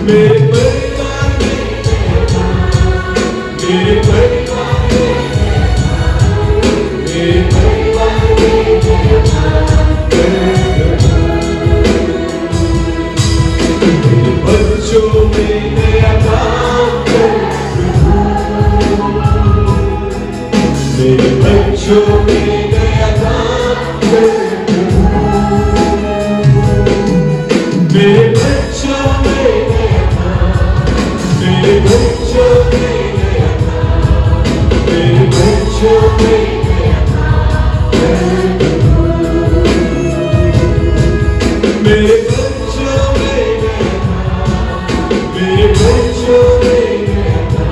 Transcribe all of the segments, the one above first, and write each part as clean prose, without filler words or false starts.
मेरे परिवार में मेरे परिवार में मेरे परिवार में मेरे बच्चों में नया काम कर मेरे बच्चों में नया काम कर मेरे बच्चों में नया काम मेरे बच्चों में नया काम मेरे बच्चों में नया काम मेरे बच्चों में नया काम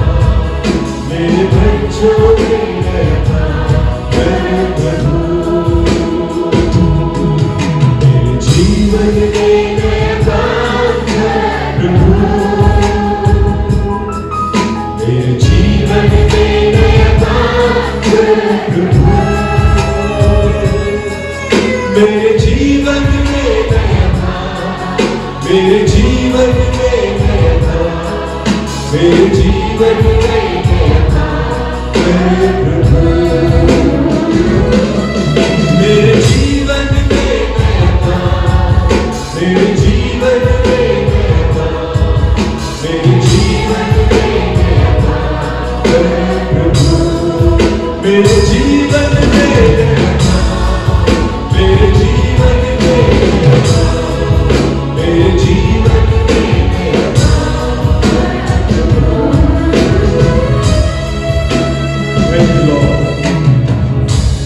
मेरे बच्चों में नया काम मेरे बच्चों में नया काम मेरे जीवन में नया काम प्रभु मेरे जीवन में नया काम प्रभु मेरे जीवन में नया काम मेरे जीवन में नया काम मेरे जीवन में नया काम प्रभु मेरे जीवन में नया काम मेरे जीवन में नया काम मेरे जीवन में नया काम प्रभु मेरे जीवन में नया काम मेरे जीवन में नया काम मेरे जीवन में नया काम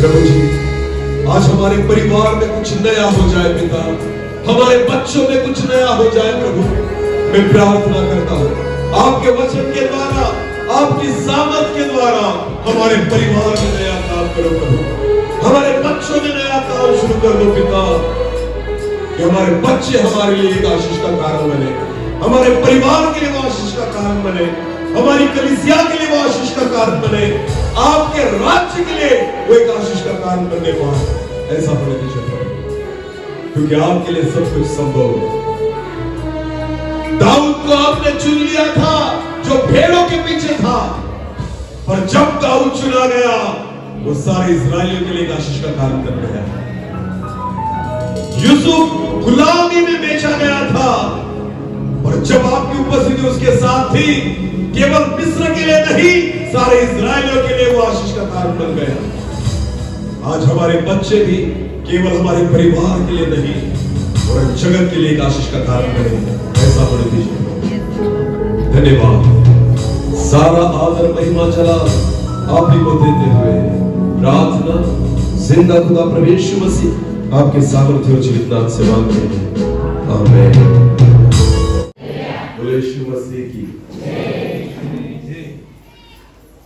प्रभु जी आज हमारे परिवार में कुछ नया हो जाए पिता हमारे बच्चों में कुछ नया हो जाए प्रभु मैं प्रार्थना करता हूँ आपके वचन के द्वारा आपकी सामर्थ के द्वारा हमारे परिवार में नया काम करो प्रभु हमारे बच्चों में नया काम शुरू कर दो पिता कि हमारे बच्चे हमारे लिए एक आशीष का कारण बने हमारे परिवार के लिए वो आशीष का कारण बने हमारी कलीसिया के लिए वो आशीष का कारण बने आपके राज्य के लिए वो एक आशीष का कारण बनने पाए ऐसा होने दीजिए क्योंकि आपके लिए सब कुछ संभव है दाऊद को आपने चुन लिया था जो भेड़ों के पीछे था पर जब दाऊद चुना गया वो सारे इस्राएलियों के लिए एक आशीष का कारण बन गया यूसुफ गुलामी में बेचा गया था और जब आपकी उपस्थिति उसके साथ थी केवल मिस्र के लिए नहीं सारे इस्राएलियों के लिए वो आशीष का कारण बन गया आज हमारे बच्चे भी केवल हमारे परिवार के लिए नहीं और जगत के लिए एक आशीष का कारण बने ऐसा होने दीजिए धन्यवाद सारा आदर महिमा चला आप ही को देते हुए प्रार्थना जिंदा खुदा प्रभु यीशु मसीह आपके सामर्थ्य और जीवित नाम से मांगते हैं आमीन बोले यीशु मसीह की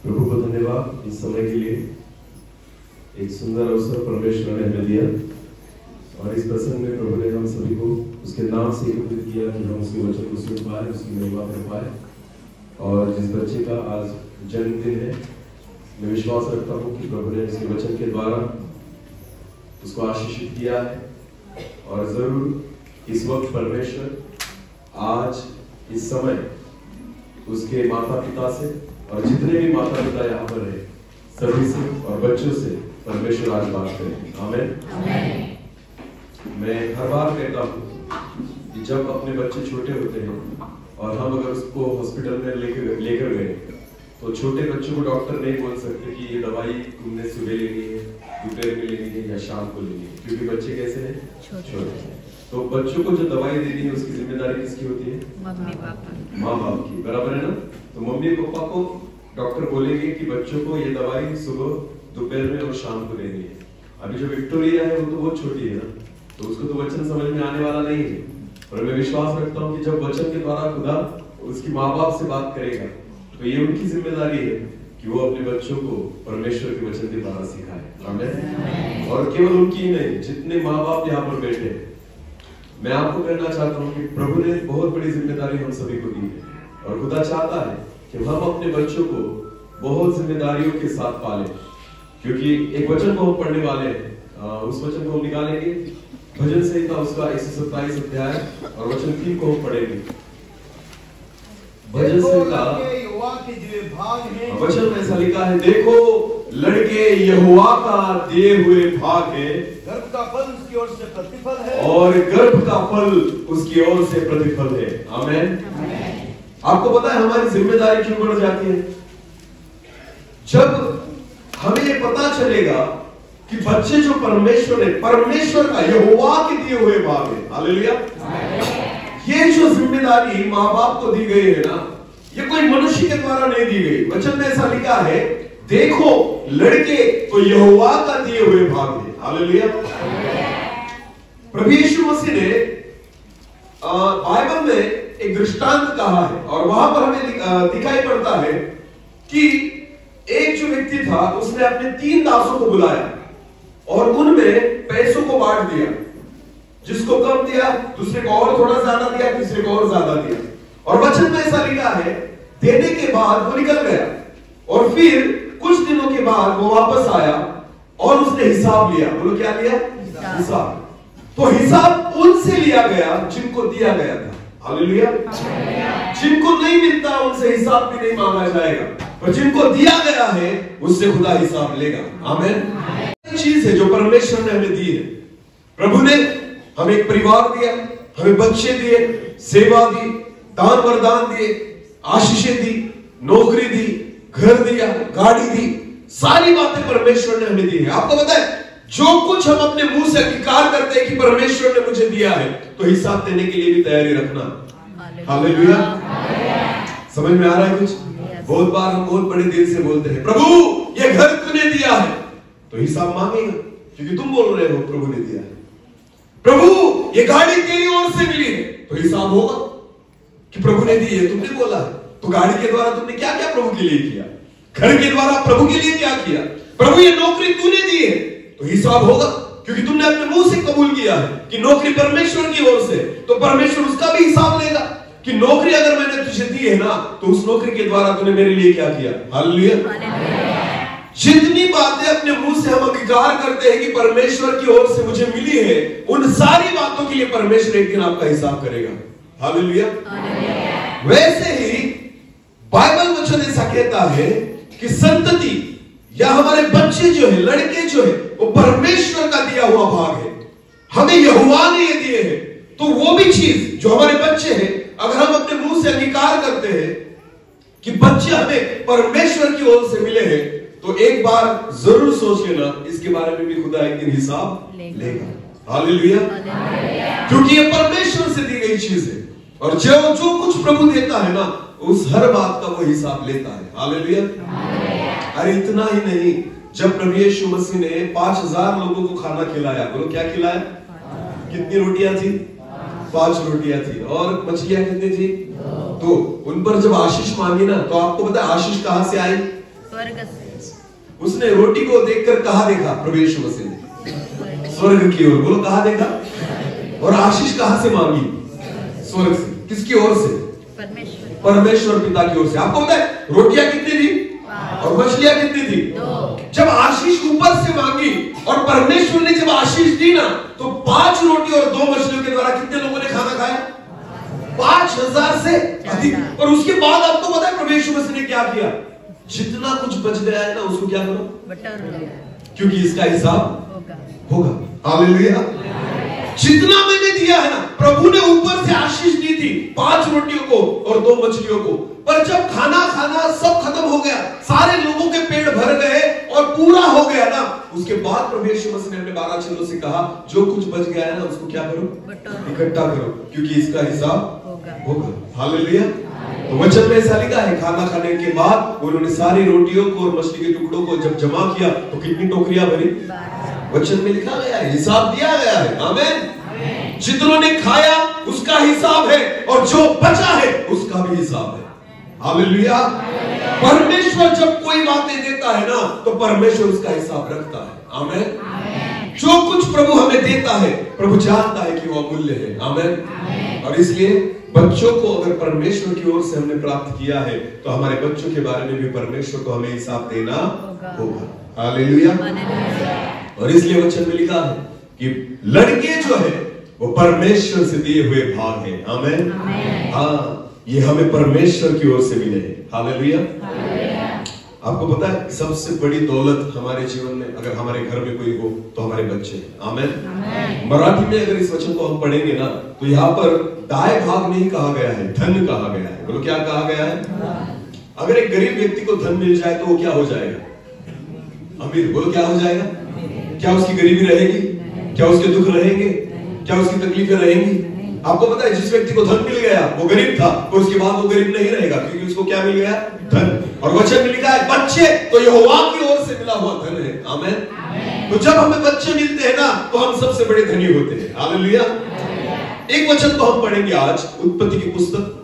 प्रभु को धन्यवाद इस समय के लिए एक सुंदर अवसर परमेश्वर ने हमें दिया और इस प्रसंग में प्रभु ने हम सभी को उसके नाम से एकत्रित किया कि हम उसके वचन को सुन पाए उसकी महिमा कर पाए और जिस बच्चे का आज जन्मदिन है मैं विश्वास रखता हूँ कि प्रभु ने उसके वचन के द्वारा उसको आशीषित किया है और जरूर इस वक्त परमेश्वर आज इस समय उसके माता पिता से और जितने भी माता पिता यहाँ पर है सभी से और बच्चों से परमेश्वर आज बात करें आमीन मैं हर बार कहता हूँ कि जब अपने बच्चे छोटे होते हैं और हम अगर उसको हॉस्पिटल में लेकर गए तो छोटे बच्चों को डॉक्टर नहीं बोल सकते कि ये दवाई तुमने सुबह लेनी है दोपहर में लेनी है या शाम को लेनी है क्योंकि बच्चे कैसे हैं छोटे तो बच्चों को जो दवाई देनी है उसकी जिम्मेदारी किसकी होती है मम्मी पापा माँ बाप की बराबर है ना तो मम्मी पापा को डॉक्टर बोलेंगे कि बच्चों को ये दवाई सुबह दोपहर में और शाम को लेनी है अभी जो विक्टोरिया है वो तो बहुत छोटी है ना तो उसको तो वचन समझ में आने वाला नहीं है पर मैं विश्वास रखता हूँ कि जब वचन के द्वारा खुदा उसकी माँ बाप से बात करेगा तो ये उनकी जिम्मेदारी है कि वो अपने बच्चों को परमेश्वर के वचन के द्वारा सिखाए आमीन और केवल उनकी ही नहीं जितने माँ बाप यहाँ पर बैठे मैं आपको कहना चाहता हूँ कि प्रभु ने बहुत बड़ी जिम्मेदारी हम सभी को दी है और खुदा चाहता है कि हम अपने बच्चों को बहुत जिम्मेदारियों के साथ पालें क्योंकि एक वचन को हम पढ़ने वाले हैं उस वचन को हम निकालेंगे भजन संहिता उसका 127 अध्याय और वचन 3 को हम पढ़ेंगे भजन संहिता यहोवा के दिए भाग हैं। वचन में ऐसा लिखा है, देखो लड़के यहोवा का दिए हुए भाग है, गर्भ का फल उसकी ओर से प्रतिफल है, और गर्भ का फल उसकी ओर से प्रतिफल है। आमीन। आपको पता है हमारी जिम्मेदारी क्यों बढ़ जाती है? जब हमें ये पता चलेगा कि बच्चे जो परमेश्वर का यहोवा के दिए हुए भाग है। हालेलुया। ये जो जिम्मेदारी माँ बाप को दी गई है ना, ये कोई मनुष्य के द्वारा नहीं दी गई। वचन में ऐसा लिखा है, देखो लड़के तो यहोवा का दिए हुए भाग है। हालेलुया। प्रभु यीशु मसीह ने बाइबल में एक दृष्टांत कहा है, और वहां पर हमें दिखाई पड़ता है कि एक जो व्यक्ति था उसने अपने 3 दासों को बुलाया और उनमें पैसों को बांट दिया। जिसको कम दिया दूसरे को और थोड़ा ज्यादा दिया, तीसरे को और ज्यादा दिया। और वचन में ऐसा लिखा है, देने के बाद वो निकल गया और फिर कुछ दिनों के बाद वो वापस आया और उसने हिसाब लिया। बोलो क्या लिया? हिसाब। तो हिसाब उनसे लिया गया जिनको दिया गया था। हालेलुया। जिनको नहीं मिलता उनसे हिसाब भी नहीं मांगा जाएगा, पर जिनको दिया गया है उससे खुदा हिसाब लेगा। आमीन। चीज है जो परमेश्वर ने हमें दी है। प्रभु ने हमें एक परिवार दिया, हमें बच्चे दिए, सेवा दी, दान वरदान दिए, आशीषें दी, नौकरी दी, घर दिया, गाड़ी दी, सारी बातें परमेश्वर ने हमें दी है। आपको पता है जो कुछ हम अपने मुंह से अंगीकार करते हैं कि परमेश्वर ने मुझे दिया है, तो हिसाब देने के लिए भी तैयारी रखना। हालेलुया। समझ में आ रहा है कुछ? बहुत बार हम बहुत बड़े दिल से बोलते हैं, प्रभु ये घर तूने दिया है, तो हिसाब मांगेगा क्योंकि तुम बोल रहे हो प्रभु ने दिया है। प्रभु ये गाड़ी तेरी ओर से मिली है, तो हिसाब होगा कि प्रभु ने दी है, तुमने बोला है। तो गाड़ी के द्वारा तुमने क्या क्या प्रभु के लिए किया? घर के द्वारा प्रभु के लिए क्या किया? प्रभु ये नौकरी तूने दी है, तो हिसाब होगा क्योंकि तुमने अपने मुंह से कबूल किया है कि नौकरी परमेश्वर की ओर से, तो परमेश्वर उसका भी हिसाब लेगा कि नौकरी अगर मैंने तुझे दी है ना, तो उस नौकरी के द्वारा तूने मेरे लिए क्या किया। हालेलुया। जितनी बातें अपने मुंह से हम अंगीकार करते हैं कि परमेश्वर की ओर से मुझे मिली है, उन सारी बातों के लिए परमेश्वर एक दिन आपका हिसाब करेगा। हालेलुया। वैसे ही बाइबल वचन ऐसा कहता है कि संतति या हमारे बच्चे जो है, लड़के जो है, वो परमेश्वर का दिया हुआ भाग है। हमें यहोवा ने ये दिए हैं, तो वो भी चीज जो हमारे बच्चे हैं, अगर हम अपने मुंह से अंगीकार करते हैं कि बच्चे हमें परमेश्वर की ओर से मिले हैं, तो एक बार जरूर सोच लेना, इसके बारे में भी खुदा एक दिन हिसाब लेगा। हालेलुया। क्योंकि ये परमेश्वर से दी गई चीज है, और जो कुछ प्रभु देता है ना, उस हर बात का वो हिसाब लेता है। हालेलुया। अरे इतना ही नहीं, जब प्रभु यीशु मसीह ने 5000 लोगों को खाना खिलाया, बोलो क्या खिलाया? कितनी रोटियां थी? 5 रोटियां थी। और मछलियां कितनी थी? 2। उन पर जब आशीष मांगी ना, तो आपको पता है आशीष कहां से आई? स्वर्ग से। उसने रोटी को देखकर कहां देखा? प्रभु यीशु मसीह ने स्वर्ग की ओर। बोलो कहां देखा? और आशीष कहां से मांगी? स्वर्ग से। किसकी ओर से? परमेश्वर पिता की ओर से। आपको पता है रोटियां कितनी थी और मछलियां कितनी थी? 2। जब आशीष ऊपर से मांगी और परमेश्वर ने जब आशीष दी ना, तो 5 रोटी और 2 मछलियों के द्वारा कितने लोगों ने खाना खाया? 5000 से अधिक। और उसके बाद आपको पता है प्रभु यीशु मसीह ने क्या किया? जितना कुछ बच गया है ना, उसको क्या करो? क्योंकि इसका हिसाब होगा। हालेलुया। जितना मैंने दिया है ना, प्रभु ने ऊपर से आशीष दी थी 5 रोटियों को और 2 मछलियों को, पर जब खाना सब खत्म हो गया, सारे लोगों के पेट भर गए और पूरा हो गया ना, उसके बाद प्रभु यीशु मसीह ने अपने 12 चेलों से कहा, जो कुछ बच गया है ना, उसको क्या करो? इकट्ठा करो, क्योंकि इसका हिसाब होगा। हालेलुया। तो वचन में ऐसा लिखा है, खाना खाने के बाद उन्होंने सारी रोटियों को और मछली के टुकड़ों को जब जमा किया, तो कितनी टोकरियां भरी? वचन में लिखा गया है, हिसाब दिया गया है। आमीन। जितनों ने खाया उसका हिसाब है, और जो बचा है उसका भी हिसाब है। हालेलुया। परमेश्वर जब कोई बातें देता है ना, तो परमेश्वर उसका हिसाब रखता है। आमीन। जो कुछ प्रभु हमें देता है, प्रभु जानता है कि वो अमूल्य है। आमीन। और इसलिए बच्चों को अगर परमेश्वर की ओर से हमने प्राप्त किया है, तो हमारे बच्चों के बारे में भी परमेश्वर को हमें हिसाब देना होगा। हालेलुया। और इसलिए वचन में लिखा है कि लड़के जो है वो परमेश्वर से दिए हुए भाग है। आमीन। हाँ, ये हमें परमेश्वर की ओर से मिले हैं। हालेलुया। आपको पता है सबसे बड़ी दौलत हमारे जीवन में अगर हमारे घर में कोई हो तो हमारे बच्चे हैं। आमीन। मराठी में अगर इस वचन को हम पढ़ेंगे ना तो यहाँ पर दाएं भाग नहीं कहा गया है, धन कहा गया है। बोलो क्या कहा गया है? अगर एक गरीब व्यक्ति को धन मिल जाए तो वो क्या हो जाएगा? अमीर। बोलो क्या हो जाएगा? क्या उसकी गरीबी रहेगी? क्या उसके दुख रहेंगे? क्या उसकी तकलीफें रहेंगी? आपको पता है जिस व्यक्ति को धन मिल गया वो गरीब था, और उसके बाद वो गरीब नहीं रहेगा क्योंकि उसको क्या मिल गया? धन। और वचन में लिखा है बच्चे तो यहोवा की ओर से मिला हुआ धन है। आमीन। तो जब हमें बच्चे मिलते हैं ना तो हम सबसे बड़े धनी होते हैं। हालेलुया। एक वचन तो हम पढ़ेंगे आज, उत्पत्ति की पुस्तक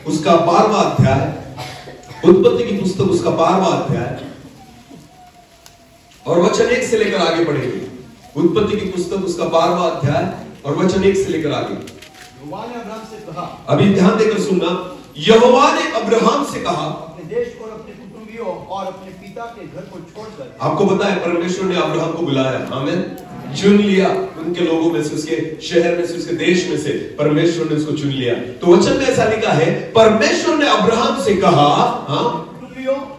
उसका 12वां अध्याय। उत्पत्ति की पुस्तक उसका 12वां अध्याय और वचन 1 से लेकर आगे पढ़ेंगे। उत्पत्ति की पुस्तक उसका 12वां अध्याय और वचन 1 से लेकर आगे। यहोवा ने अब्राहम से कहा, अभी ध्यान देकर सुनना। यहोवा ने अब्राहम से कहा, अपने देश और अपने कुटुंबियों और अपने पिता के घर को छोड़कर। आपको पता है परमेश्वर ने अब्राहम को बुलाया। आमीन। चुन लिया उनके लोगों में से, उसके शहर में से, उसके देश में से परमेश्वर ने उसको चुन लिया। तो वचन में ऐसा लिखा है परमेश्वर ने अब्राहम से कहा,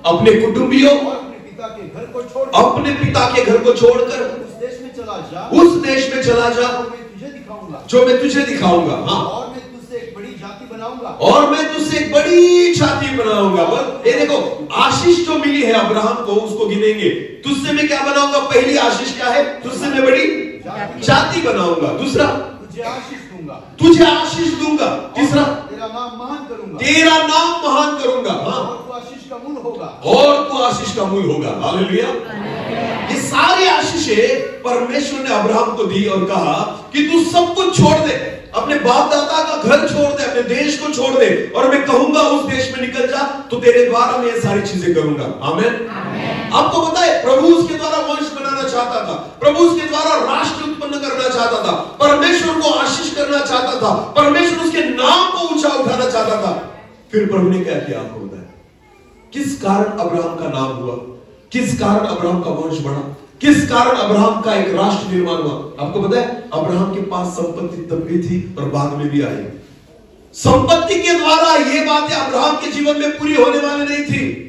अपने कुटुंबियों और अपने पिता के घर को छोड़, अपने पिता के घर को छोड़कर उस देश में चला जा, उस देश में चला जा और मैं तुझे दिखाऊंगा, जो मैं तुझे दिखाऊंगा। हाँ। और मैं तुझसे एक बड़ी जाति बनाऊंगा, और मैं तुझसे एक बड़ी जाति बनाऊंगा। बस ये देखो आशीष जो मिली है अब्राहम को उसको गिनेंगे। तुझसे मैं क्या बनाऊंगा? पहली आशीष क्या है? तुझसे मैं बड़ी जाति बनाऊंगा। दूसरा तुझे आशीष दूंगा, तुझे आशीष दूंगा। तीसरा तेरा नाम महान करूंगा, तेरा नाम महान करूंगा। हाँ। और तू आशीष का मूल होगा, और तू आशीष का मूल होगा। हालेलुया। ये सारी आशीषें परमेश्वर ने अब्राहम को दी और कहा कि तू सब कुछ छोड़ दे, अपने बाप दादा का घर छोड़ दे, अपने देश को छोड़ दे, और मैं कहूंगा उस देश में निकल जा तो तेरे द्वारा मैं ये सारी चीजें करूंगा। आमीन। आपको पता है प्रभु उसके द्वारा वंश बनाना चाहता था, प्रभु उसके द्वारा राष्ट्र उत्पन्न करना चाहता था, परमेश्वर को आशीष करना चाहता था, परमेश्वर उसके नाम को ऊंचा उठाना चाहता था। फिर प्रभु ने क्या किया? आपको बताया किस कारण अब्राहम का नाम हुआ, किस कारण अब्राहम का वंश बढ़ा, किस कारण अब्राहम का एक राष्ट्र निर्माण हुआ। आपको पता है अब्राहम के पास संपत्ति तब भी थी और बाद में भी आई। संपत्ति के द्वारा ये बातें अब्राहम के जीवन में पूरी होने वाली नहीं थी।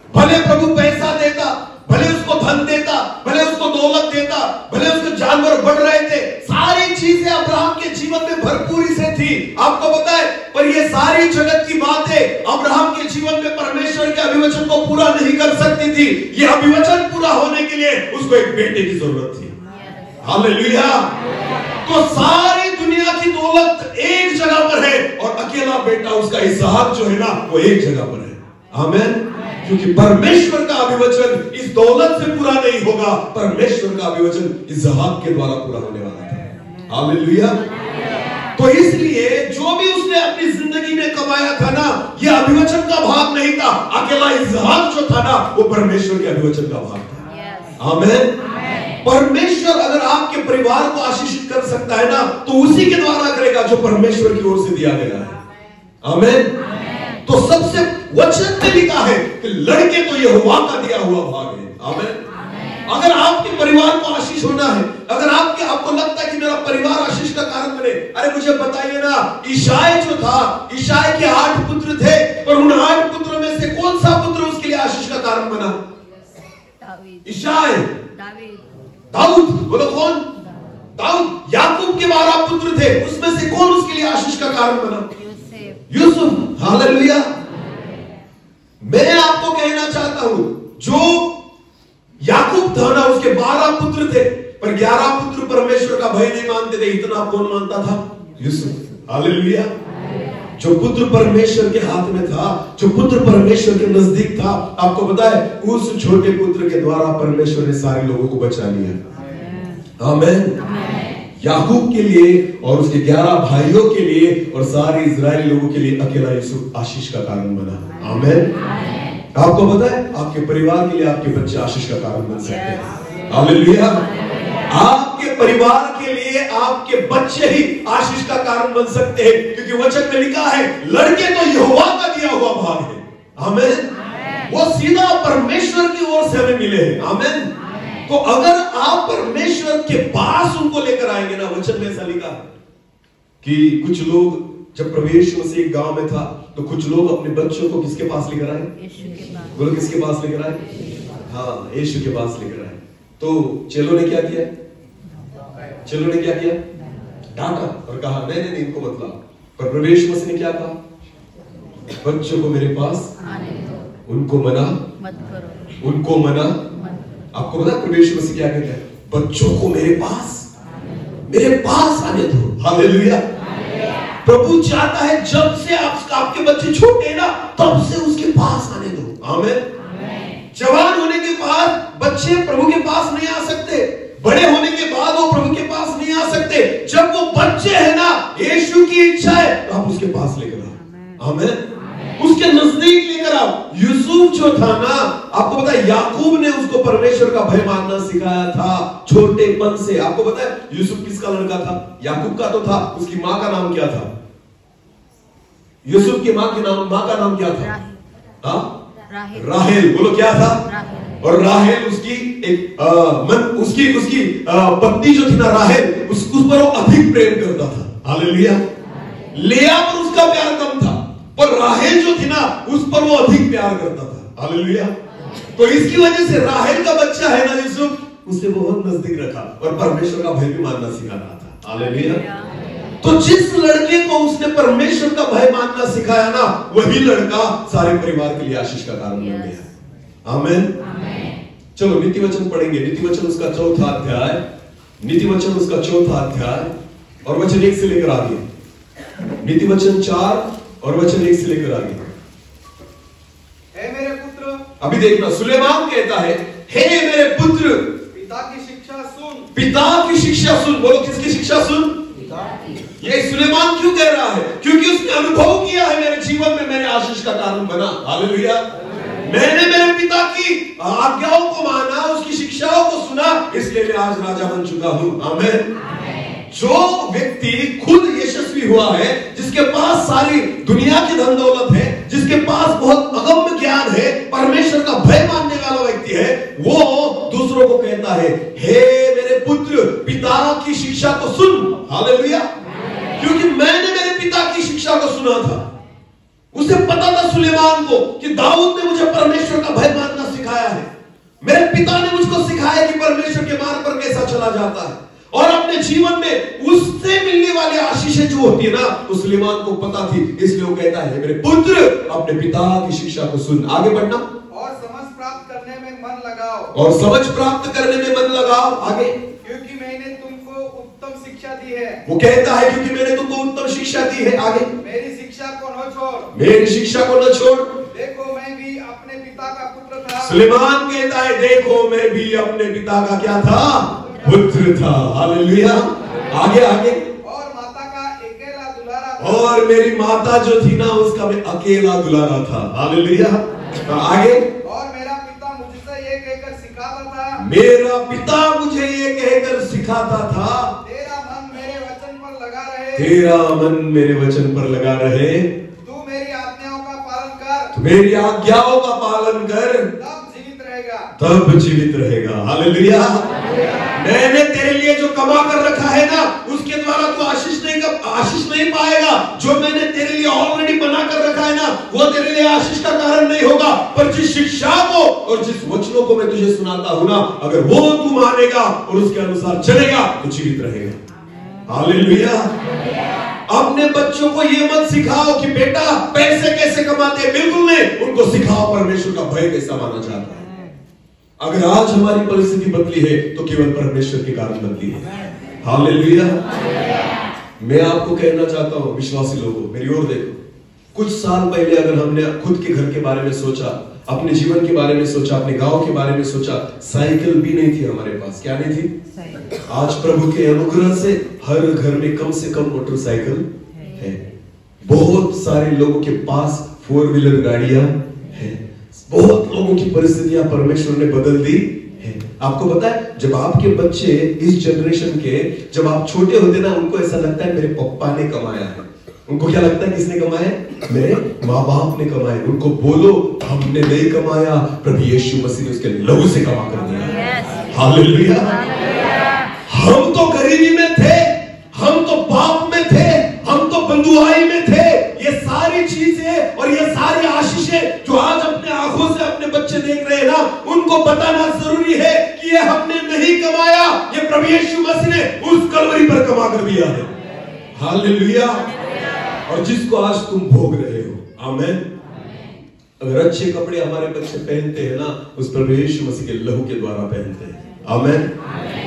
भले प्रभु पैसा देता, भले उसको धन देता, भले उसको दौलत देता, भले उसके जानवर बढ़ रहे थे, सारी चीजें अब्राहम के जीवन में भरपूरी से थी। आपको पता है पर ये सारी जगत की बातें अब्राहम के जीवन में परमेश्वर के अभिवचन को पूरा नहीं कर सकती थी। ये अभिवचन पूरा होने के लिए उसको एक बेटे की जरूरत थी। हालेलुया। तो सारी दुनिया की दौलत एक जगह पर है और अकेला बेटा उसका इसहाक जो है ना वो एक जगह पर है। आमीन। क्योंकि परमेश्वर का अभिवचन इस दौलत से पूरा नहीं होगा, परमेश्वर का अभिवचन इसहाक के द्वारा पूरा होने वाला था। हालेलुया। तो इसलिए जो भी उसने अपनी जिंदगी में कमाया था ना ये अभिवचन का भाग नहीं था, अकेला इसहाक जो था ना वो परमेश्वर के अभिवचन का भाग था। आमीन। परमेश्वर अगर आपके परिवार को आशीषित कर सकता है ना तो उसी के द्वारा करेगा जो परमेश्वर की ओर से दिया गया है। आमीन। तो सबसे वचन में लिखा है कि लड़के तो यहोवा का दिया हुआ भाग है। आमीन। अगर आपके परिवार को आशीष होना है, अगर आपको लगता है कि मेरा परिवार आशीष का कारण बने, अरे मुझे बताइए ना, ईशाय जो था, ईशाय के 8 पुत्र थे और उन 8 पुत्रों में से कौन सा पुत्र उसके लिए आशीष का कारण बना? ईशाय, दाऊद। बोलो कौन? दाऊद। याकूब के 12 पुत्र थे, उसमें से कौन उसके लिए आशीष का कारण बना? यूसुफ। हालेलुया। मैं आपको कहना चाहता हूं जो याकूब था ना उसके 12 पुत्र थे पर 11 पुत्र परमेश्वर का भय नहीं मानते थे। इतना कौन मानता था? यूसुफ। हालेलुया। जो पुत्र परमेश्वर के हाथ में था, जो पुत्र परमेश्वर के नजदीक था, आपको पता है उस छोटे पुत्र के द्वारा परमेश्वर ने सारे लोगों को बचा लिया। आमीन। याकूब के लिए और उसके 11 भाइयों के लिए और सारे इजरायली लोगों के लिए अकेला यूसुफ आशीष का कारण बना। आमीन। आपको पता है आपके परिवार के लिए आपके बच्चे आशीष का कारण बन सकते हैं। हालेलुया। आपके परिवार के लिए आपके बच्चे ही आशीष का कारण बन सकते हैं क्योंकि वचन में लिखा है लड़के तो यहोवा का दिया हुआ भाग है। आमीन। वो सीधा परमेश्वर की ओर से हमें मिले हैं। आमीन। तो अगर आप परमेश्वर के पास उनको लेकर आएंगे ना, वचन में ऐसा लिखा है कि कुछ लोग जब प्रभु यीशु मसीह एक गांव में था तो कुछ लोग अपने बच्चों को किसके पास लेकर आए? बोलो किसके पास लेकर आए? हाँ, यीशु के पास लेकर आए। तो चेलों ने क्या किया? चेलों ने क्या किया? डांटा और कहा नहीं नहीं इनको मत लाओ। पर प्रभु यीशु मसीह ने क्या कहा? बच्चों को मेरे पास आने दो, उनको मना मत करो, उनको मना। आपको पता है प्रभु यीशु मसीह क्या कहता है? बच्चों को मेरे पास आने दो। हालेलुया। प्रभु चाहता है जब से आपके बच्चे छोटे हैं ना, तब से उसके पास आने दो। आमीन। जवान होने के बाद बच्चे प्रभु के पास नहीं आ सकते, बड़े होने के बाद वो प्रभु के पास नहीं आ सकते। जब वो बच्चे हैं ना, यीशु की इच्छा है तो आप उसके पास लेकर आओ। आमीन। उसके नजदीक लेकर आओ। यूसुफ जो था ना, आपको पता है याकूब ने उसको परमेश्वर का भय मानना सिखाया था छोटेपन से। आपको पता है यूसुफ किसका लड़का था? याकूब का तो था। उसकी मां का नाम क्या था? यूसुफ की मां का नाम क्या था? राहेल। बोलो क्या था? और राहेल उसकी एक उसकी पत्नी जो थी ना राहेल, उस पर वो अधिक प्रेम करता था। हालेलुया। लेया पर उसका प्यार कम था, पर राहेल जो थी ना उस पर वो अधिक प्यार करता था। हालेलुया। तो इसकी वजह से राहेल का बच्चा है ना यूसुफ, उसे बहुत नजदीक रखा और परमेश्वर का भय भी मानना सिखा रहा था। हालेलुया। तो जिस लड़के को उसने परमेश्वर का भय मानना सिखाया ना, वही लड़का सारे परिवार के लिए आशीष का कारण बन गया। आमीन। चलो नीति वचन पढ़ेंगे। नीति वचन उसका चौथा अध्याय और वचन 1 से लेकर आगे। नीति वचन 4 और वचन 1 से लेकर आगे। हे मेरे पुत्र, अभी देखना, सुलेमान कहता है हे मेरे पुत्र, पिता की शिक्षा सुन। पिता की शिक्षा सुन। बोलो किसकी शिक्षा सुन? ये सुलेमान क्यों कह रहा है? क्योंकि उसने अनुभव किया है मेरे जीवन में मैंने आशीष का कारण बना। हालेलुया। मैंने मेरे पिता की आज्ञाओं को माना, उसकी शिक्षाओं को सुना, इसलिए मैं आज राजा बन चुका हूं। आमीन। जो व्यक्ति खुद यशस्वी हुआ है, जिसके पास सारी दुनिया की धन दौलत है, जिसके पास बहुत अगम्य ज्ञान है, परमेश्वर का भय मानने वाला व्यक्ति है, वो दूसरों को कहता है हे मेरे पुत्र, पिता की शिक्षा को सुन। हालेलुया। क्योंकि मैंने मेरे पिता की शिक्षा को सुना था। उसे पता था सुलेमान को कि दाऊद ने मुझे परमेश्वर का भय मानना सिखाया है। मेरे पिता ने मुझको सिखाया कि परमेश्वर के मार्ग पर कैसा चला जाता है, और अपने जीवन में उससे मिलने वाली आशीषें जो होती है ना, तो सुलेमान को पता थी। इसलिए वो कहता है मेरे पुत्र, अपने पिता की शिक्षा को सुन। आगे बढ़ना। और समझ प्राप्त करने में मन लगाओ। और समझ प्राप्त करने में मन लगाओ। आगे। क्योंकि मैंने तुमको उत्तम शिक्षा दी है। वो कहता है क्योंकि मैंने तुमको उत्तम शिक्षा दी है। आगे। मेरी शिक्षा को न छोड़। मेरी शिक्षा को न छोड़। देखो मैं भी अपने पिता का पुत्र था। सुलेमान कहता है देखो मैं भी अपने पिता का क्या था? पुत्र था। हालेलुया। आगे आगे। और माता का अकेला दुलारा था। और मेरी माता जो थी ना, उसका मैं अकेला दुलारा था। हालेलुया। आगे। और मेरा पिता मुझसे ये कहकर सिखाता था। मेरा पिता मुझे ये कहकर सिखाता था, तेरा मन मेरे वचन पर लगा रहे। तेरा मन मेरे वचन पर लगा रहे। तू मेरी आज्ञाओं का पालन कर। मेरी आज्ञाओं का पालन कर, तब जीवित रहेगा। तब जीवित रहेगा। हालेलुया। मैंने तेरे लिए जो कमा कर रखा है ना, उसके द्वारा तू आशीष नहीं पाएगा। जो मैंने तेरे लिए ऑलरेडी बना कर रखा है ना, वो तेरे लिए आशीष का कारण नहीं होगा। पर जिस शिक्षा को और जिस वचनों को मैं तुझे सुनाता हूं ना, अगर वो तू मानेगा और उसके अनुसार चलेगा तो जीवित रहेगा। हालेलुया। अपने बच्चों को ये मत सिखाओ कि बेटा पैसे कैसे कमाते हैं। बिल्कुल नहीं। उनको सिखाओ परमेश्वर का भय कैसा माना जाता है। अगर आज हमारी परिस्थिति बदली है तो केवल परमेश्वर के कारण बदली है। हालेलुया। मैं आपको कहना चाहता हूं विश्वासी लोगों, मेरी ओर देखो। कुछ साल पहले अगर हमने खुद के घर के बारे में सोचा, अपने जीवन के बारे में सोचा, अपने गांव के बारे में सोचा, साइकिल भी नहीं थी हमारे पास। क्या नहीं थी? आज प्रभु के अनुग्रह से हर घर में कम से कम मोटरसाइकिल है। बहुत सारे लोगों के पास 4 व्हीलर गाड़ियां हैं। बहुत लोगों की परिस्थितियां परमेश्वर ने बदल दी है। आपको पता है, जब आपके बच्चे इस जनरेशन के, जब आप छोटे होते ना, उनको ऐसा लगता है मेरे पापा ने कमाया है। उनको क्या लगता है किसने कमाया है? मेरे माँ बाप ने कमाया। उनको बोलो हमने नहीं कमाया, प्रभु यीशु मसीह ने उसके लहू से कमा कर दिया। हालेलुया। हम तो गरीबी में थे, हम तो पाप में थे, हम तो बंधुआई में थे, जो आज अपने आंखों से अपने बच्चे देख रहे हैं ना, उनको बताना जरूरी है कि ये हमने नहीं कमाया, ये प्रभु यीशु मसीह ने उस कलवरी पर कमा कर दिया है। हालेलुया। और जिसको आज तुम भोग रहे हो, आमीन। अगर अच्छे कपड़े हमारे बच्चे पहनते हैं ना, उस प्रभु यीशु मसीह के लहू के द्वारा पहनते हैं, आमीन।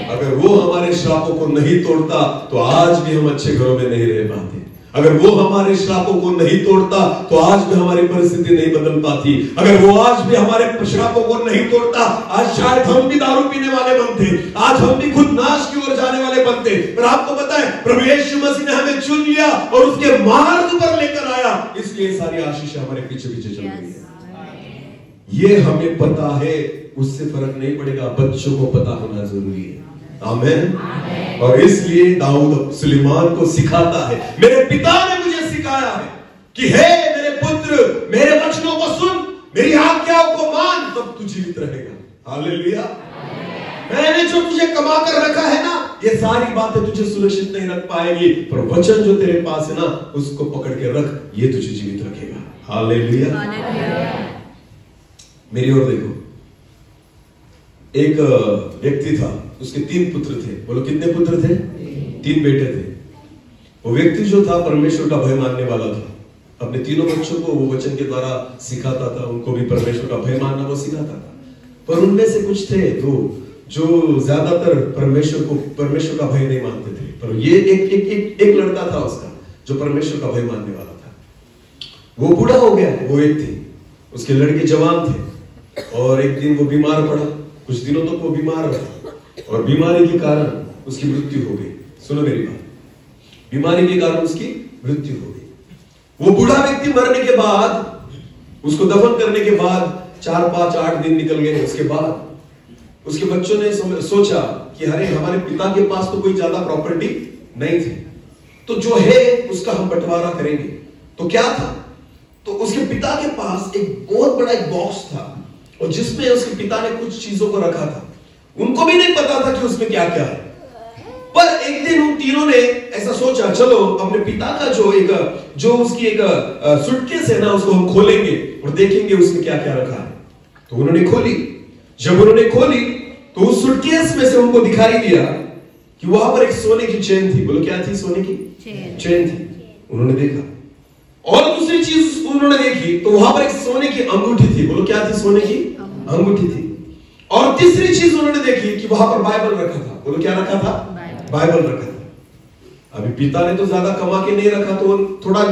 अगर वो हमारे श्रापों को नहीं तोड़ता तो आज भी हम अच्छे घरों में नहीं रह पाते। अगर वो हमारे श्रापों को नहीं तोड़ता तो आज भी हमारी परिस्थिति नहीं बदल पाती। अगर वो आज भी हमारे श्रापों को नहीं तोड़ता, आज शायद हम भी दारू पीने वाले बनते, आज हम भी खुद नाश की ओर जाने वाले बनते। पर आपको पता है, प्रभु यीशु मसीह ने हमें चुन लिया और उसके मार्ग पर लेकर आया, इसलिए सारी आशीष हमारे पीछे पीछे चल रही है। ये हमें पता है, उससे फर्क नहीं पड़ेगा, बच्चों को पता होना जरूरी है, आमीन। और इसलिए दाऊद सुलेमान को सिखाता है, मेरे पिता ने मुझे सिखाया है कि हे मेरे पुत्र, मेरे वचनों को सुन, मेरी आज्ञाओं को मान, तब तू जीवित रहेगा। हालेलुया। मैंने जो तुझे कमा कर रखा है ना, ये सारी बातें तुझे सुरक्षित नहीं रख पाएगी, पर वचन जो तेरे पास है ना, उसको पकड़ के रख, ये तुझे जीवित रखेगा। हालेलुया। मेरी ओर देखो, एक व्यक्ति था, उसके 3 पुत्र थे। बोलो कितने पुत्र थे? 3 बेटे थे। वो व्यक्ति जो था परमेश्वर का भय मानने वाला था। अपने तीनों बच्चों को वो वचन के द्वारा सिखाता था, उनको भी परमेश्वर का भय मानना वो सिखाता था। पर उनमें से कुछ थे जो ज्यादातर परमेश्वर का भय नहीं मानते थे। पर ये एक लड़का था उसका, जो परमेश्वर का भय मानने वाला था। वो बूढ़ा हो गया, वो व्यक्ति, उसके लड़के जवान थे, और एक दिन वो बीमार पड़ा। कुछ दिनों तक वो बीमार रहा, और बीमारी के कारण उसकी मृत्यु हो गई। सुनो मेरी बात, बीमारी के कारण उसकी मृत्यु हो गई। वो बूढ़ा व्यक्ति मरने के बाद, उसको दफन करने के बाद 4, 5, 8 दिन निकल गए। उसके बाद उसके बच्चों ने सोचा कि अरे हमारे पिता के पास तो कोई ज्यादा प्रॉपर्टी नहीं थी, तो जो है उसका हम बंटवारा करेंगे। तो क्या था, तो उसके पिता के पास एक बहुत बड़ा एक बॉक्स था, और जिसमें उसके पिता ने कुछ चीजों को रखा था। उनको भी नहीं पता था कि उसमें क्या क्या है। पर एक दिन उन तीनों ने ऐसा सोचा, चलो अपने पिता का जो उसकी एक सूटकेस है ना, उसको हम खोलेंगे और देखेंगे उसमें क्या क्या रखा है। तो उन्होंने खोली। जब उन्होंने खोली तो उस सूटकेस में से उनको दिखाई दिया कि वहां पर एक सोने की चेन थी। बोलो क्या थी? सोने की चेन थी। उन्होंने देखा। और दूसरी चीज उन्होंने देखी तो वहां पर एक सोने की अंगूठी थी। बोलो क्या थी? सोने की अंगूठी थी। और तीसरी चीज उन्होंने देखी कि वहां पर बाइबल रखा था। बोलो क्या रखा था? बाइबल रखा था। अभी पिता ने तो ज्यादा कमा के नहीं रखा, तो थोड़ा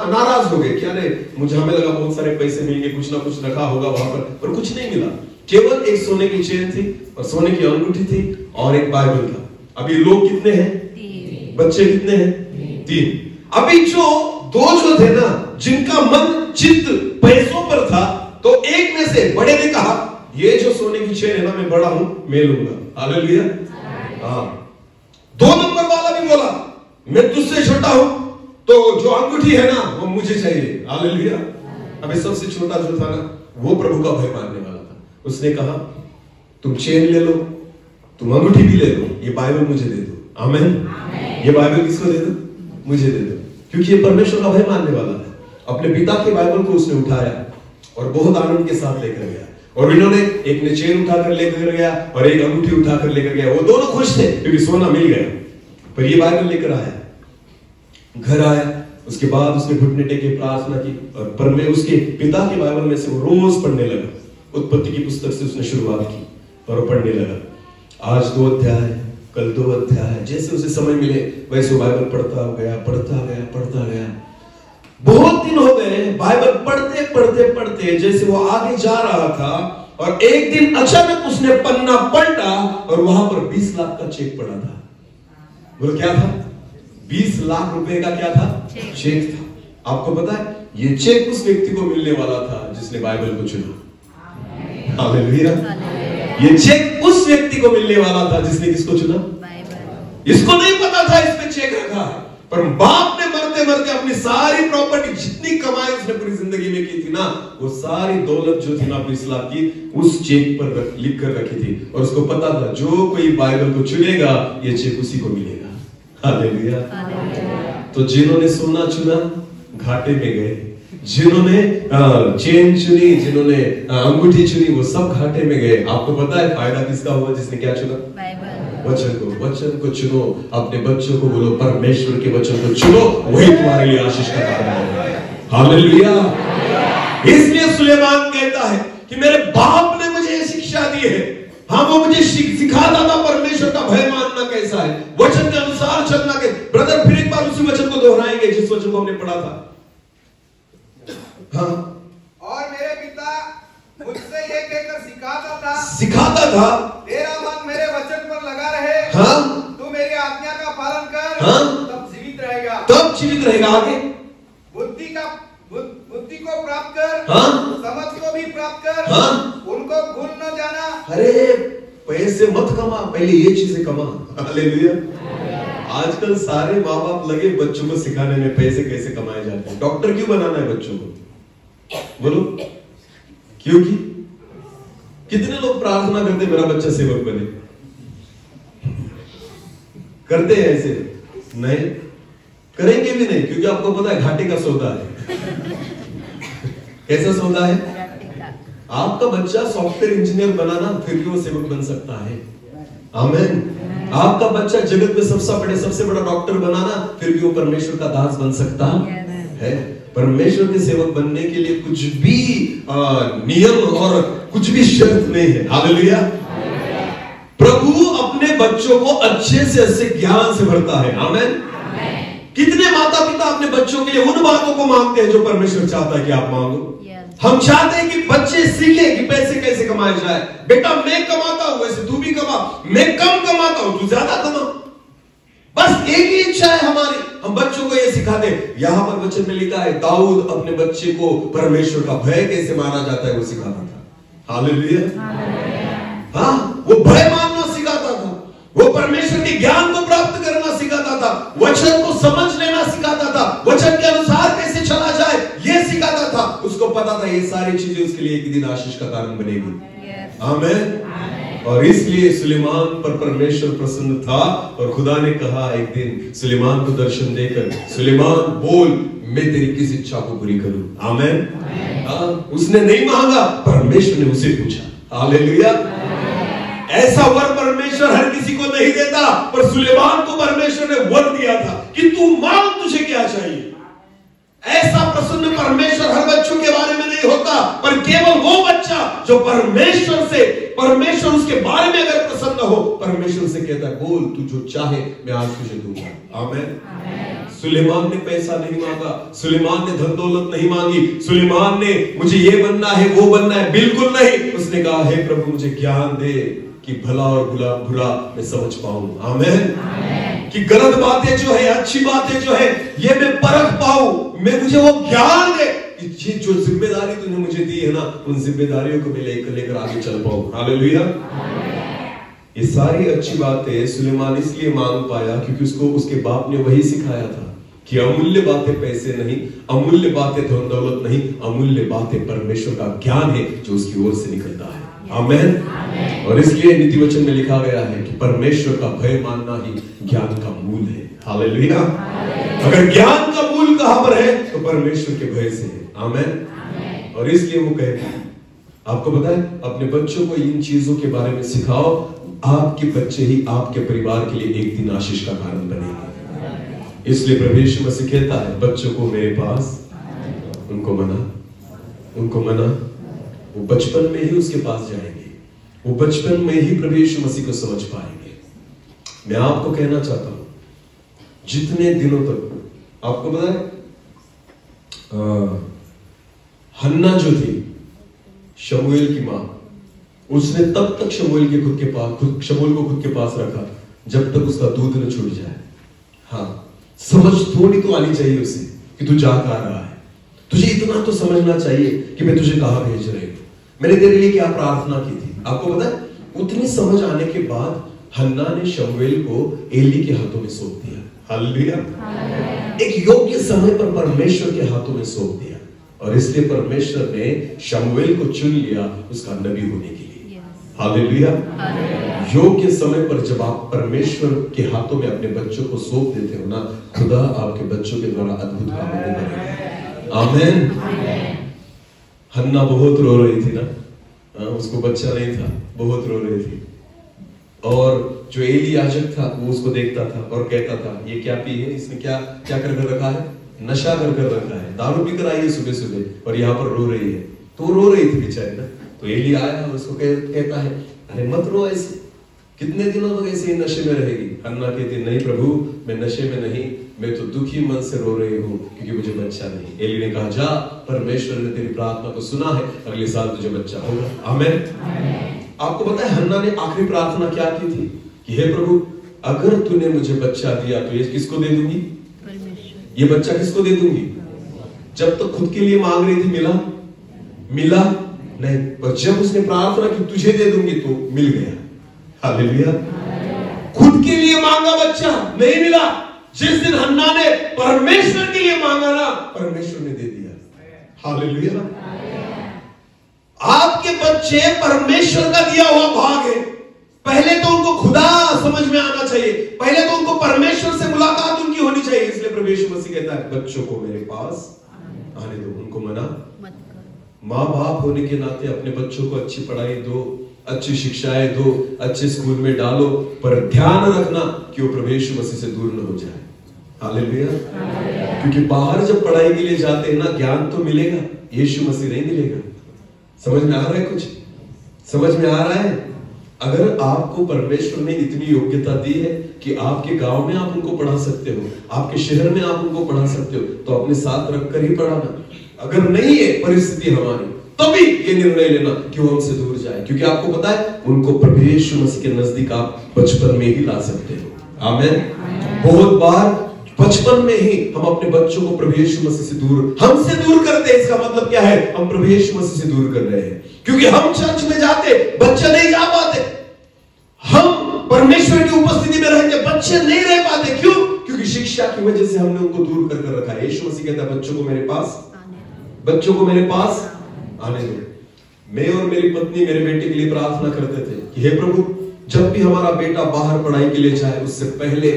नाराज हो गए। क्या रे, मुझे हमें लगा बहुत सारे पैसे मिलेंगे, कुछ ना कुछ रखा होगा वहां पर कुछ नहीं मिला। केवल एक सोने की चेन थी और सोने की अंगूठी थी और एक बाइबल था। अभी लोग कितने हैं? 3। बच्चे कितने हैं? 3। अभी दो जो थे ना, जिनका मन चित्त पैसों पर था, तो एक में से बड़े ने कहा, ये जो सोने की चेन है ना, मैं बड़ा हूं, मैं लूंगा। हालेलुया। हाँ। 2 नंबर वाला भी बोला, मैं तुझसे छोटा हूं, तो जो अंगूठी है ना वो मुझे चाहिए। हालेलुया। अभी सबसे छोटा जो था ना, वो प्रभु का भय मानने वाला था। उसने कहा, तुम चेन ले लो, तुम अंगूठी भी ले लो, ये बाइबल मुझे दे दो। आमीन। ये बाइबल किसको दे दो? मुझे दे दो, क्योंकि ये परमेश्वर का भय मानने वाला है। अपने पिता के बाइबल को उसने उठाया और बहुत आनंद के साथ लेकर गया। और इन्होंने, एक ने चेन उठाकर लेकर गया और एक अंगूठी उठाकर लेकर गया। वो दोनों खुश थे क्योंकि सोना मिल गया। पर ये बाइबल लेकर आया, घर आया, उसके बाद उसने घुटने टेके प्रार्थना की, और पर में उसके पिता के बाइबल में से वो रोज पढ़ने लगा। उत्पत्ति की पुस्तक से उसने शुरुआत की और पढ़ने लगा। आज 2 अध्याय, कल 2 अध्याय, जैसे उसे समय मिले वैसे वो बाइबल पढ़ता गया। बहुत दिन हो गए बाइबल पढ़ते, जैसे वो आगे जा रहा था, और एक दिन अचानक उसने पन्ना पलटा और वहां पर 20 लाख का चेक पड़ा था। बोलो क्या था? 20 लाख रुपए का क्या था? चेक था। आपको पता है, ये चेक उस व्यक्ति को मिलने वाला था जिसने बाइबल को चुना। हालेलुया। ये चेक उस व्यक्ति को मिलने वाला था जिसने किसको चुना? बाइबल। इसको नहीं पता था इसमें चेक रखा है, पर बाप ने मरते मरते अपनी सारी प्रॉपर्टी, जितनी कमाई उसने पूरी जिंदगी में की थी ना, वो सारी दौलत जो थी ना 20 लाख की, उस चेक पर लिख कर रखी थी। और उसको पता था जो कोई बाइबल को चुनेगा ये चेक उसी को मिलेगा। हालेलुया। तो जिन्होंने सोना चुना घाटे में गए, जिन्होंने चेन चुनी, जिन्होंने अंगूठी चुनी, वो सब घाटे में गए। आपको पता है फायदा किसका हुआ? जिसने क्या चुना? वचन को। वचन को चुनो, अपने बच्चों को बोलो परमेश्वर के वचन को चुनो, वही तुम्हारे लिए आशीष का कारण है। हालेलुया। इसलिए सुलेमान कहता है कि मेरे बाप ने मुझे शिक्षा दी है। हाँ, वो मुझे सिखाता था परमेश्वर का भय मानना कैसा है, वचन के अनुसार चलना के। ब्रदर फिर एक बार उसी वचन को दोहराएंगे जिस वचन को हमने पढ़ा था। हाँ, और मेरे पिता मुझसे ये कहकर सिखाता था तेरा मन मेरे वचन पर लगा रहे। हाँ, तू मेरी आज्ञा का पालन कर। हाँ, तब जीवित रहेगा। आगे बुद्धि को प्राप्त कर। हाँ, समझ को भी प्राप्त कर। हाँ, उनको भूल न जाना। अरे पैसे मत कमा, पहले ये चीजें कमा। हालेलुया। आजकल सारे माँ बाप लगे बच्चों को सिखाने में पैसे कैसे कमाए जाते हैं। डॉक्टर क्यों बनाना है बच्चों को? बोलो क्योंकि कितने लोग प्रार्थना करते मेरा बच्चा सेवक बने? करते हैं ऐसे? नहीं करेंगे भी नहीं, क्योंकि आपको पता है घाटे का सौदा है। कैसा सौदा है? आपका बच्चा सॉफ्टवेयर इंजीनियर बनाना फिर भी वो सेवक बन सकता है। आमीन। आपका बच्चा जगत में सबसे बड़ा डॉक्टर बनाना फिर भी वो परमेश्वर का दास बन सकता है। परमेश्वर के सेवक बनने के लिए कुछ भी नियम और कुछ भी शर्त नहीं है। हालेलुया। प्रभु अपने बच्चों को अच्छे से अच्छे ज्ञान से भरता है। आमीन। कितने माता पिता अपने बच्चों के लिए उन बातों को मांगते हैं जो परमेश्वर चाहता है कि आप मांगो। हम चाहते हैं कि बच्चे सीखे कि पैसे कैसे कमाए जाए। बेटा मैं कमाता हूं वैसे तू भी कमा, मैं कम कमाता हूं तू ज्यादा कमा। बस एक ही इच्छा है हमारी, हम बच्चों को ये सिखाते हैं। यहां पर वचन में लिखा है दाऊद अपने बच्चे को परमेश्वर का भय कैसे माना जाता है वो सिखाता था। हालेलुया। हाँ, वो भय मानना सिखाता था, वो परमेश्वर के ज्ञान को प्राप्त करना सिखाता था, वचन को समझ लेना सिखाता था, वचन के अनुसार कैसे चला जाए ये सिखाता था। उसको पता था ये सारी चीजें उसके लिए एक दिन आशीष का कारण बनेगी। आमीन। और इसलिए सुलेमान पर परमेश्वर प्रसन्न था और खुदा ने कहा एक दिन सुलेमान को दर्शन देकर, सुलेमान बोल मैं तेरी किस इच्छा को पूरी करूं। आमीन। उसने नहीं मांगा, परमेश्वर ने उसे पूछा। हालेलुया। ऐसा वर परमेश्वर हर किसी को नहीं देता, पर सुलेमान को परमेश्वर ने वर दिया था कि तू मांग तुझे क्या चाहिए। ऐसा प्रसन्न परमेश्वर हर बच्चों के बारे में नहीं होता, पर केवल वो बच्चा जो परमेश्वर उसके बारे में अगर प्रसन्न हो, परमेश्वर से कहता है बोल तू जो चाहे मैं आज तुझे दूंगा। आमीन। सुलेमान ने पैसा नहीं मांगा, सुलेमान ने धन दौलत नहीं मांगी, सुलेमान ने मुझे ये बनना है वो बनना है, बिल्कुल नहीं। उसने कहा हे प्रभु मुझे ज्ञान दे कि भला और बुरा मैं समझ पाऊं। आमीन। कि गलत बातें जो है, अच्छी बातें जो है, ये मैं परख पाऊं, मैं मुझे वो ज्ञान दे कि ये जो जिम्मेदारी तूने मुझे दी है ना, उन जिम्मेदारियों को मैं लेकर आगे चल पाऊं। हालेलुया। ये सारी अच्छी बातें सुलेमान इसलिए मांग पाया क्योंकि उसको उसके बाप ने वही सिखाया था कि अमूल्य बातें पैसे नहीं, अमूल्य बातें धन दौलत नहीं, अमूल्य बातें परमेश्वर का ज्ञान है जो उसकी ओर से निकलता है। आमीन। और इसलिए नीति वचन में लिखा गया है कि परमेश्वर का भय मानना ही ज्ञान का मूल है। हालेलुया। अगर ज्ञान का मूल कहां पर है तो परमेश्वर के भय से है। आमीन। और इसलिए वो कहते हैं, आपको पता है अपने बच्चों को इन चीजों के बारे में सिखाओ, आपके बच्चे ही आपके परिवार के लिए एक दिन आशीष का कारण बनेंगे। इसलिए प्रभु यीशु मसीह कहता है बच्चों को मेरे पास उनको मना। वो बचपन में ही उसके पास जाएंगे, वो बचपन में ही प्रभु यीशु मसीह को समझ पाएंगे। मैं आपको कहना चाहता हूं जितने दिनों तक आपको पता है हन्ना जो थी शमूएल की मां, उसने तब तक शमूएल को खुद के पास रखा जब तक उसका दूध न छूट जाए। हाँ, समझ थोड़ी तो आनी चाहिए उसे कि तू जा कहां रहा है, तुझे इतना तो समझना चाहिए कि मैं तुझे कहां भेज रही हूं, मैंने तेरे लिए क्या प्रार्थना की थी। आपको पता है उतनी समझ आने के बाद हन्ना ने शमूएल को एली के हाथों में सौंप दिया। हालेलुया। एक योग्य समय पर परमेश्वर के हाथों में सौंप दिया और इसलिए परमेश्वर ने शमूएल को चुन लिया उसका नबी होने के लिए। हालेलुया। योग्य समय पर जब आप परमेश्वर के हाथों में अपने बच्चों को सौंप देते हो ना, खुदा आपके बच्चों के द्वारा अद्भुत काम करेगा। आमेन। हन्ना बहुत रो रही थी ना, उसको बच्चा नहीं था, बहुत रो रही थी। और जो एली याजक था वो उसको देखता था और कहता था ये क्या पी है, इसने क्या क्या कर रखा है, नशा कर रखा है, दारू पी कर आई है सुबह सुबह और यहाँ पर रो रही है। तो वो रो रही थी बेचारी ना। तो एली आया और उसको कहता है अरे मत रो ऐसे, कितने दिनों तक ऐसे ही नशे में रहेगी। हन्ना कहती नहीं प्रभु, मैं नशे में नहीं, मैं तो दुखी मन से रो रही हूँ क्योंकि मुझे बच्चा नहीं। एली ने कहा जा, परमेश्वर ने तेरी प्रार्थना को सुना है, अगले साल तुझे बच्चा होगा। आमीन। आपको पता है हन्ना ने आखिरी प्रार्थना क्या की थी कि हे प्रभु अगर तूने मुझे बच्चा दिया तो ये किसको दे दूंगी, ये बच्चा किसको दे दूंगी। जब तक खुद के लिए मांग रही थी मिला नहीं, पर जब उसने प्रार्थना की तुझे दे दूंगी तो मिल गया। हालेलुया। खुद के लिए मांगा बच्चा नहीं मिला, जिस दिन हन्ना ने परमेश्वर के लिए मांगा ना, परमेश्वर ने दे दिया। हालेलुया। आपके बच्चे परमेश्वर का दिया हुआ भाग है। पहले तो उनको खुदा समझ में आना चाहिए, पहले तो उनको परमेश्वर से मुलाकात उनकी होनी चाहिए। इसलिए प्रभु यीशु मसीह कहता है बच्चों को मेरे पास आने दो, उनको मना मत करो। माँ बाप होने के नाते अपने बच्चों को अच्छी पढ़ाई दो, अच्छी शिक्षाएं दो, अच्छे स्कूल में डालो, पर ध्यान रखना कि वो प्रभु यीशु मसीह से दूर न हो जाए। हालेलुया। क्योंकि बाहर जब पढ़ाई के लिए जाते हैं ना, ज्ञान तो मिलेगा, यीशु मसीह नहीं मिलेगा। समझ में आ रहा है, कुछ समझ में आ रहा है। अगर आपको परमेश्वर ने इतनी योग्यता दी है कि आपके गांव में आप उनको पढ़ा सकते हो, आपके शहर में आप उनको पढ़ा सकते हो, तो अपने साथ रखकर ही पढ़ाना। अगर नहीं है परिस्थिति हमारी, तभी ये निर्णय लेना कि वो हमसे दूर जाए, क्योंकि आपको पता है उनको प्रभु यीशु मसीह के नजदीक आप बचपन में ही ला सकते हो। आमीन। बहुत बार बचपन में ही हम अपने बच्चों को प्रभु यीशु मसीह से दूर, हमसे दूर करते हैं। इसका मतलब क्या है, हम प्रभु यीशु मसीह से दूर कर रहे हैं। क्योंकि हम चर्च में जाते, बच्चे नहीं जा पाते। हम परमेश्वर की उपस्थिति में रहते, बच्चे नहीं रह पाते। क्यों? क्योंकि शिक्षा की वजह से हमने उनको दूर कर रखा है। यीशु मसीह कहता है बच्चों को मेरे पास आने दो। मैं और मेरी पत्नी मेरे बेटे के लिए प्रार्थना करते थे कि हे प्रभु जब भी हमारा बेटा बाहर पढ़ाई के लिए जाए, उससे पहले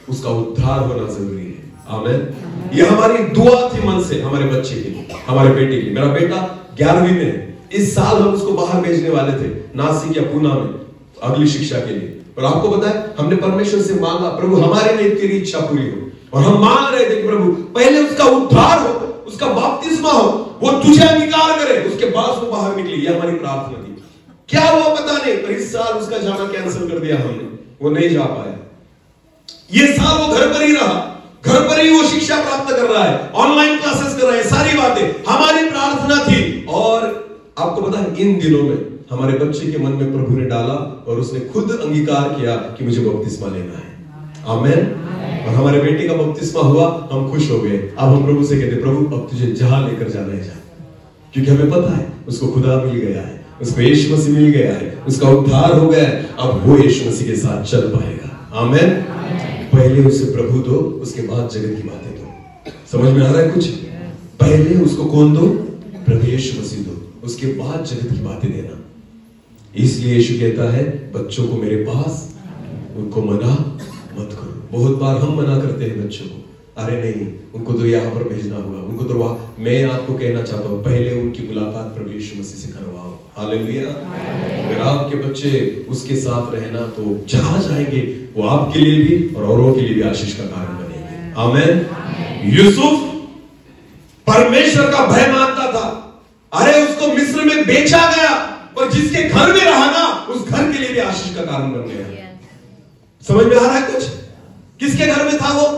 उसका उद्धार होना जरूरी है। आमीन। यह हमारी दुआ थी मन से, हमारे बच्चे के लिए, हमारे बेटे के लिए। मेरा बेटा 11वीं में है, इस साल हम उसको बाहर भेजने वाले थे, नासिक या पूना में अगली शिक्षा के लिए। और आपको पता है हमने परमेश्वर से मांगा प्रभु हमारे लिए तेरी इच्छा पूरी हो, और हम मांग रहे थे कि प्रभु पहले उसका उद्धार हो, उसका बपतिस्मा हो, वो तुझे अंगीकार करे, उसके बाद वो बाहर निकले। ये हमारी प्रार्थना थी। क्या हुआ पता नहीं, पर इस साल उसका जाना कैंसिल कर दिया हमने, वो नहीं जा पाया। ये साल वो घर पर ही रहा, घर पर ही वो शिक्षा प्राप्त कर रहा है, ऑनलाइन क्लासेस कर रहा है, सारी बातें हमारी प्रार्थना थी। और आपको पता है इन दिनों में हमारे बच्चे के मन में प्रभु ने डाला और उसने खुद अंगीकार किया कि मुझे बपतिस्मा लेना है। आमीन। और हमारे बेटे का बपतिस्मा हुआ, हम खुश हो गए। अब हम प्रभु से कहते प्रभु अब तुझे जहां लेकर जाना है जा, क्योंकि हमें पता है उसको खुदा मिल गया है, उसको यीशु मसीह मिल गया है, उसका उद्धार हो गया है। अब वो यीशु मसीह के साथ चल पाएगा। आमीन। पहले उसे प्रभु दो, उसके बाद जगत की बातें दो। समझ में आ रहा है कुछ? पहले उसको कौन दो? प्रभु यीशु मसीह दो, उसके बाद जगत की बातें देना। इसलिए यीशु कहता है बच्चों को मेरे पास, उनको मना मत करो। बहुत बार हम मना करते हैं बच्चों को, अरे नहीं उनको तो यहाँ पर भेजना होगा, उनको तो वहां। मैं आपको कहना चाहता हूँ पहले उनकी मुलाकात प्रभु यीशु मसीह से करवाओ। हालेलुया। अगर आपके बच्चे उसके साथ रहना तो जहां जाएंगे वो आपके लिए भी और औरों के लिए भी आशीष का कारण बनेंगे। आमीन। यूसुफ परमेश्वर का भय मानता था। अरे उसको मिस्र में बेचा गया, और जिसके घर में रहा ना उस घर के लिए भी आशीष का कारण बन गया। समझ में आ रहा है कुछ? किसके घर में था वो?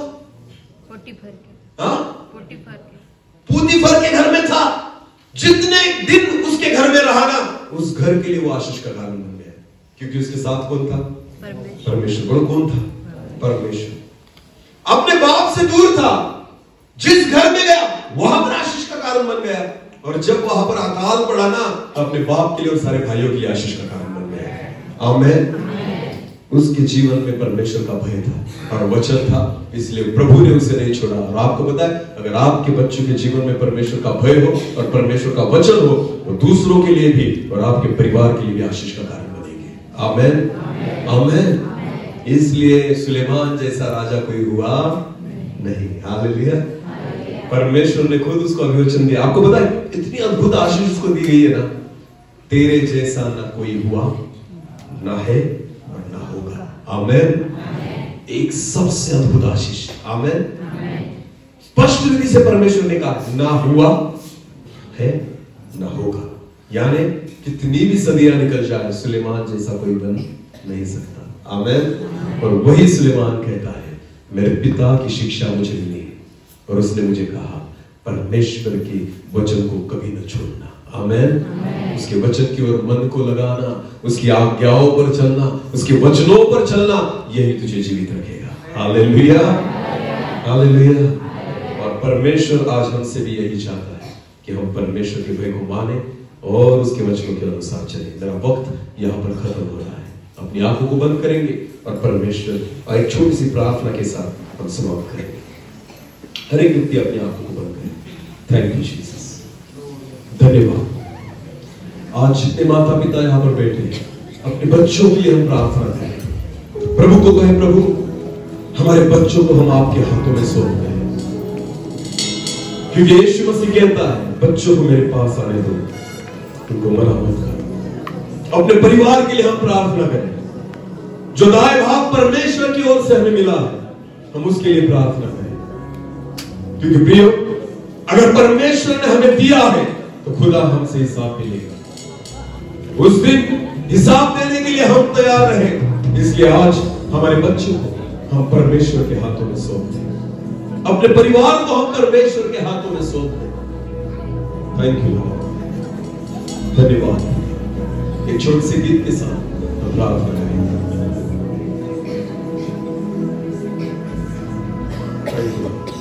पुतीफर के घर में था। जितने दिन उसके घर में रहा ना उस घर के लिए वो आशीष का कारण बन गया, क्योंकि उसके साथ कौन था? परमेश्वर। बोलो कौन था? परमेश्वर। अपने बाप से दूर था, जिस घर में गया वहां पर आशीष का कारण बन गया। और जब वहां पर अकाल पड़ा ना अपने बाप के लिए और सारे भाइयों के लिए आशीष का कारण बन गया। आमीन। उसके जीवन में परमेश्वर का भय था और वचन था, इसलिए प्रभु ने उसे नहीं छोड़ा। और आपको पता है अगर आपके बच्चों के जीवन में परमेश्वर का भय हो और परमेश्वर का वचन हो, वो दूसरों के लिए भी और आपके परिवार के लिए भी आशीष का कारण बनेंगे। आमीन। आमीन। इसलिए सुलेमान जैसा राजा कोई हुआ नहीं। हालेलुया। परमेश्वर ने खुद उसको अभिवचन दिया। आपको पता है इतनी अद्भुत आशीष उसको दी गई है ना, तेरे जैसा ना कोई हुआ, ना है और ना होगा। आमेन। एक सबसे अद्भुत आशीष। आमेन। स्पष्ट रीति से परमेश्वर ने कहा ना हुआ है ना होगा, यानी कितनी भी सदियां निकल जाए सुलेमान जैसा कोई बन नहीं सकता। आमेन। और वही सुलेमान कहता है मेरे पिता की शिक्षा मुझे मिली और उसने मुझे कहा परमेश्वर के वचन को कभी न छोड़ना। आमेन। उसके वचन की ओर मन को लगाना, उसकी आज्ञाओं पर चलना, उसके वचनों पर चलना, यही तुझे जीवित रखेगा। Hallelujah, hallelujah. और परमेश्वर आज हमसे भी यही चाहता है कि हम परमेश्वर के भय को माने और उसके वचनों के अनुसार चलें। मेरा वक्त यहाँ पर खत्म हो रहा है, अपनी आंखों को बंद करेंगे और परमेश्वर और एक छोटी सी प्रार्थना के साथ हम समाप्त करेंगे। हर एक व्यक्ति अपनी आंखों को बंद करें। थैंक यू जीसस, धन्यवाद। आज जितने माता पिता यहाँ पर बैठे हैं, अपने बच्चों के लिए हम प्रार्थना करें। प्रभु को कहें प्रभु हमारे बच्चों को हम आपके हाथों में सौंपते हैं, क्योंकि यीशु मसीह कहता है बच्चों को मेरे पास आने दो, उनको मना मत करो। अपने परिवार के लिए हम प्रार्थना करें, जो दाएं भाग परमेश्वर की ओर से हमें मिला है हम उसके लिए प्रार्थना करें, क्योंकि प्रियो अगर परमेश्वर ने हमें दिया है तो खुदा हमसे हिसाब भी लेगा। उस दिन हिसाब देने के लिए हम तैयार रहें। इसलिए आज हमारे बच्चों को हम परमेश्वर के हाथों में सौंप दें, अपने परिवार को हम परमेश्वर के हाथों में सौंप दें। थैंक यू, धन्यवाद। एक छोटे से गीत के साथ हम प्रार्थना करेंगे। Thank you.